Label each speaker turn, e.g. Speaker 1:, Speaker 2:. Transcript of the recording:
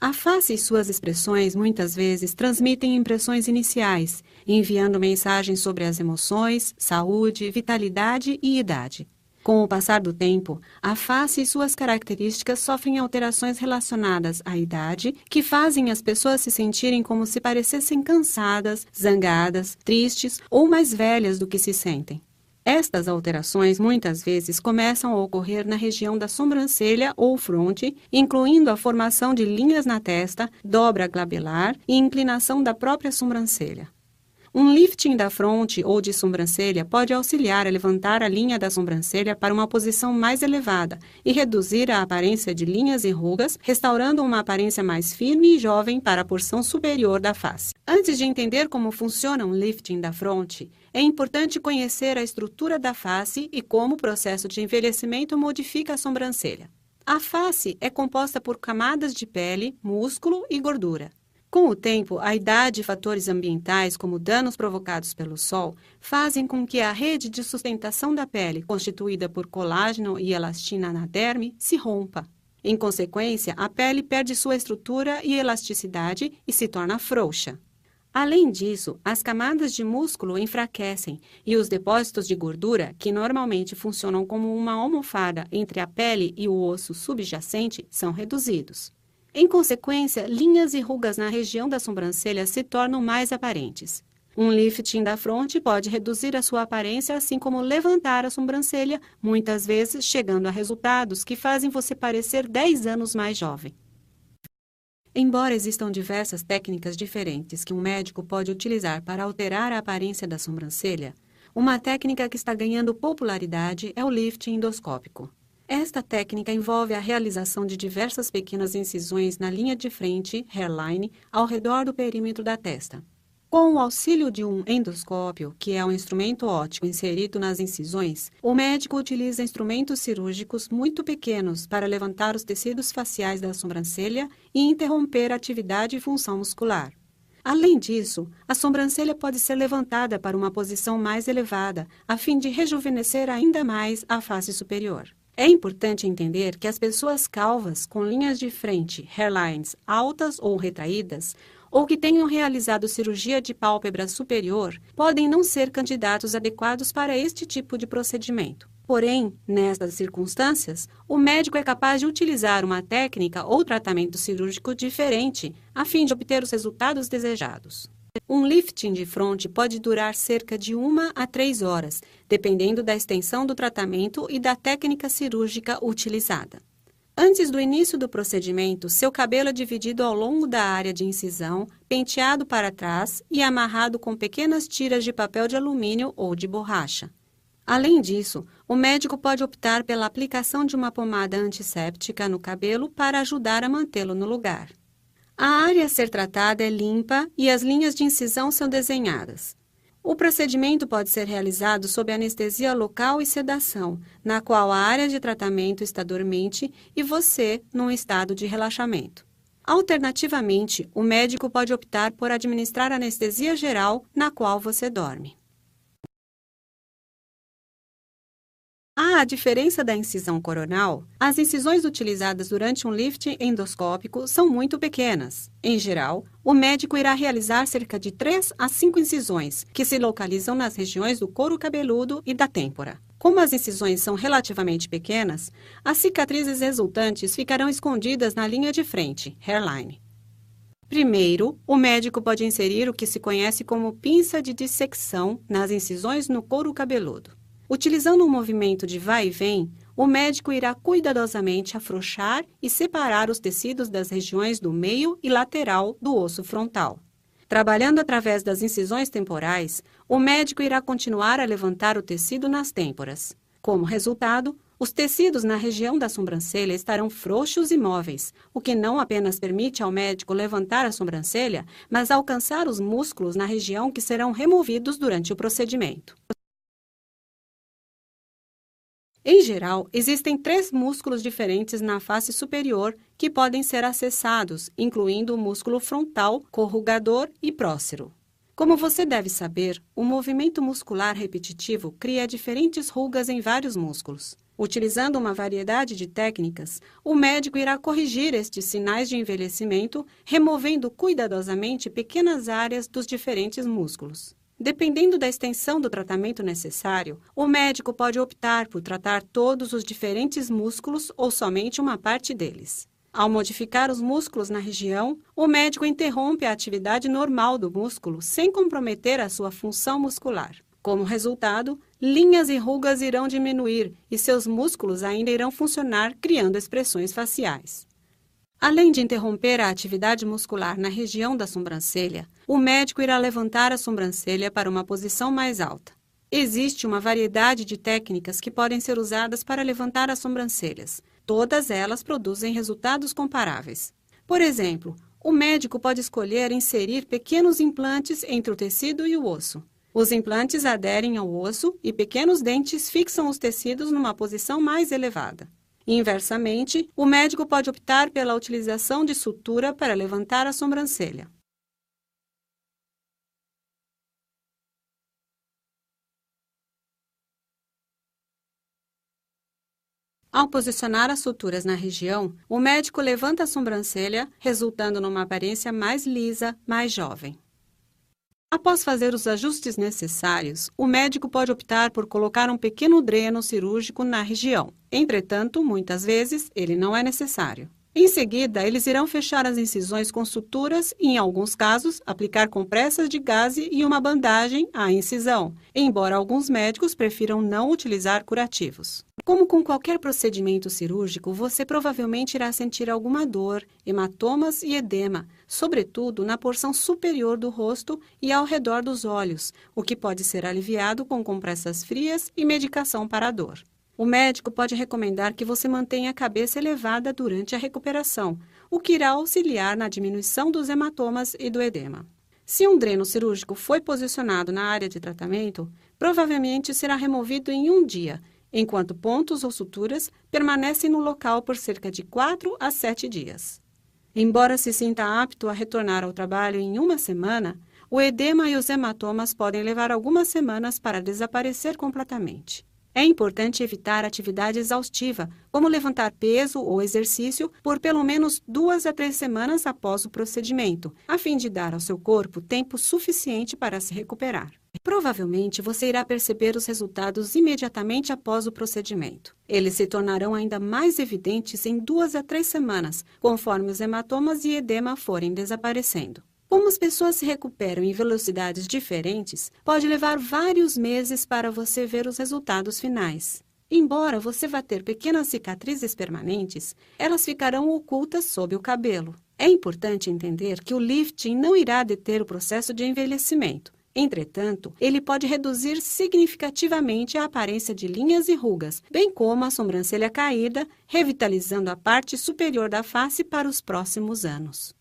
Speaker 1: A face e suas expressões muitas vezes transmitem impressões iniciais, enviando mensagens sobre as emoções, saúde, vitalidade e idade. Com o passar do tempo, a face e suas características sofrem alterações relacionadas à idade, que fazem as pessoas se sentirem como se parecessem cansadas, zangadas, tristes ou mais velhas do que se sentem. Estas alterações muitas vezes começam a ocorrer na região da sobrancelha ou fronte, incluindo a formação de linhas na testa, dobra glabelar e inclinação da própria sobrancelha. Um lifting da fronte ou de sobrancelha pode auxiliar a levantar a linha da sobrancelha para uma posição mais elevada e reduzir a aparência de linhas e rugas, restaurando uma aparência mais firme e jovem para a porção superior da face. Antes de entender como funciona um lifting da fronte, é importante conhecer a estrutura da face e como o processo de envelhecimento modifica a sobrancelha. A face é composta por camadas de pele, músculo e gordura. Com o tempo, a idade e fatores ambientais, como danos provocados pelo sol, fazem com que a rede de sustentação da pele, constituída por colágeno e elastina na derme, se rompa. Em consequência, a pele perde sua estrutura e elasticidade e se torna frouxa. Além disso, as camadas de músculo enfraquecem e os depósitos de gordura, que normalmente funcionam como uma almofada entre a pele e o osso subjacente, são reduzidos. Em consequência, linhas e rugas na região da sobrancelha se tornam mais aparentes. Um lifting da fronte pode reduzir a sua aparência, assim como levantar a sobrancelha, muitas vezes chegando a resultados que fazem você parecer 10 anos mais jovem. Embora existam diversas técnicas diferentes que um médico pode utilizar para alterar a aparência da sobrancelha, uma técnica que está ganhando popularidade é o lifting endoscópico. Esta técnica envolve a realização de diversas pequenas incisões na linha de frente, hairline, ao redor do perímetro da testa. Com o auxílio de um endoscópio, que é um instrumento óptico inserido nas incisões, o médico utiliza instrumentos cirúrgicos muito pequenos para levantar os tecidos faciais da sobrancelha e interromper a atividade e função muscular. Além disso, a sobrancelha pode ser levantada para uma posição mais elevada, a fim de rejuvenescer ainda mais a face superior. É importante entender que as pessoas calvas com linhas de frente, hairlines altas ou retraídas, ou que tenham realizado cirurgia de pálpebra superior, podem não ser candidatos adequados para este tipo de procedimento. Porém, nestas circunstâncias, o médico é capaz de utilizar uma técnica ou tratamento cirúrgico diferente, a fim de obter os resultados desejados. Um lifting de fronte pode durar cerca de 1 a 3 horas, dependendo da extensão do tratamento e da técnica cirúrgica utilizada. Antes do início do procedimento, seu cabelo é dividido ao longo da área de incisão, penteado para trás e amarrado com pequenas tiras de papel de alumínio ou de borracha. Além disso, o médico pode optar pela aplicação de uma pomada antisséptica no cabelo para ajudar a mantê-lo no lugar. A área a ser tratada é limpa e as linhas de incisão são desenhadas. O procedimento pode ser realizado sob anestesia local e sedação, na qual a área de tratamento está dormente e você num estado de relaxamento. Alternativamente, o médico pode optar por administrar anestesia geral, na qual você dorme. À diferença da incisão coronal, as incisões utilizadas durante um lifting endoscópico são muito pequenas. Em geral, o médico irá realizar cerca de 3 a 5 incisões, que se localizam nas regiões do couro cabeludo e da têmpora. Como as incisões são relativamente pequenas, as cicatrizes resultantes ficarão escondidas na linha de frente, hairline. Primeiro, o médico pode inserir o que se conhece como pinça de dissecção nas incisões no couro cabeludo. Utilizando um movimento de vai e vem, o médico irá cuidadosamente afrouxar e separar os tecidos das regiões do meio e lateral do osso frontal. Trabalhando através das incisões temporais, o médico irá continuar a levantar o tecido nas têmporas. Como resultado, os tecidos na região da sobrancelha estarão frouxos e móveis, o que não apenas permite ao médico levantar a sobrancelha, mas alcançar os músculos na região que serão removidos durante o procedimento. Em geral, existem 3 músculos diferentes na face superior que podem ser acessados, incluindo o músculo frontal, corrugador e prócero. Como você deve saber, o movimento muscular repetitivo cria diferentes rugas em vários músculos. Utilizando uma variedade de técnicas, o médico irá corrigir estes sinais de envelhecimento, removendo cuidadosamente pequenas áreas dos diferentes músculos. Dependendo da extensão do tratamento necessário, o médico pode optar por tratar todos os diferentes músculos ou somente uma parte deles. Ao modificar os músculos na região, o médico interrompe a atividade normal do músculo sem comprometer a sua função muscular. Como resultado, linhas e rugas irão diminuir e seus músculos ainda irão funcionar, criando expressões faciais. Além de interromper a atividade muscular na região da sobrancelha, o médico irá levantar a sobrancelha para uma posição mais alta. Existe uma variedade de técnicas que podem ser usadas para levantar as sobrancelhas. Todas elas produzem resultados comparáveis. Por exemplo, o médico pode escolher inserir pequenos implantes entre o tecido e o osso. Os implantes aderem ao osso e pequenos dentes fixam os tecidos numa posição mais elevada. Inversamente, o médico pode optar pela utilização de sutura para levantar a sobrancelha. Ao posicionar as suturas na região, o médico levanta a sobrancelha, resultando numa aparência mais lisa, mais jovem. Após fazer os ajustes necessários, o médico pode optar por colocar um pequeno dreno cirúrgico na região. Entretanto, muitas vezes, ele não é necessário. Em seguida, eles irão fechar as incisões com suturas e, em alguns casos, aplicar compressas de gaze e uma bandagem à incisão, embora alguns médicos prefiram não utilizar curativos. Como com qualquer procedimento cirúrgico, você provavelmente irá sentir alguma dor, hematomas e edema, sobretudo na porção superior do rosto e ao redor dos olhos, o que pode ser aliviado com compressas frias e medicação para a dor. O médico pode recomendar que você mantenha a cabeça elevada durante a recuperação, o que irá auxiliar na diminuição dos hematomas e do edema. Se um dreno cirúrgico foi posicionado na área de tratamento, provavelmente será removido em um dia, enquanto pontos ou suturas permanecem no local por cerca de 4 a 7 dias. Embora se sinta apto a retornar ao trabalho em uma semana, o edema e os hematomas podem levar algumas semanas para desaparecer completamente. É importante evitar atividade exaustiva, como levantar peso ou exercício, por pelo menos 2 a 3 semanas após o procedimento, a fim de dar ao seu corpo tempo suficiente para se recuperar. Provavelmente você irá perceber os resultados imediatamente após o procedimento. Eles se tornarão ainda mais evidentes em 2 a 3 semanas, conforme os hematomas e edema forem desaparecendo. Como as pessoas se recuperam em velocidades diferentes, pode levar vários meses para você ver os resultados finais. Embora você vá ter pequenas cicatrizes permanentes, elas ficarão ocultas sob o cabelo. É importante entender que o lifting não irá deter o processo de envelhecimento. Entretanto, ele pode reduzir significativamente a aparência de linhas e rugas, bem como a sobrancelha caída, revitalizando a parte superior da face para os próximos anos.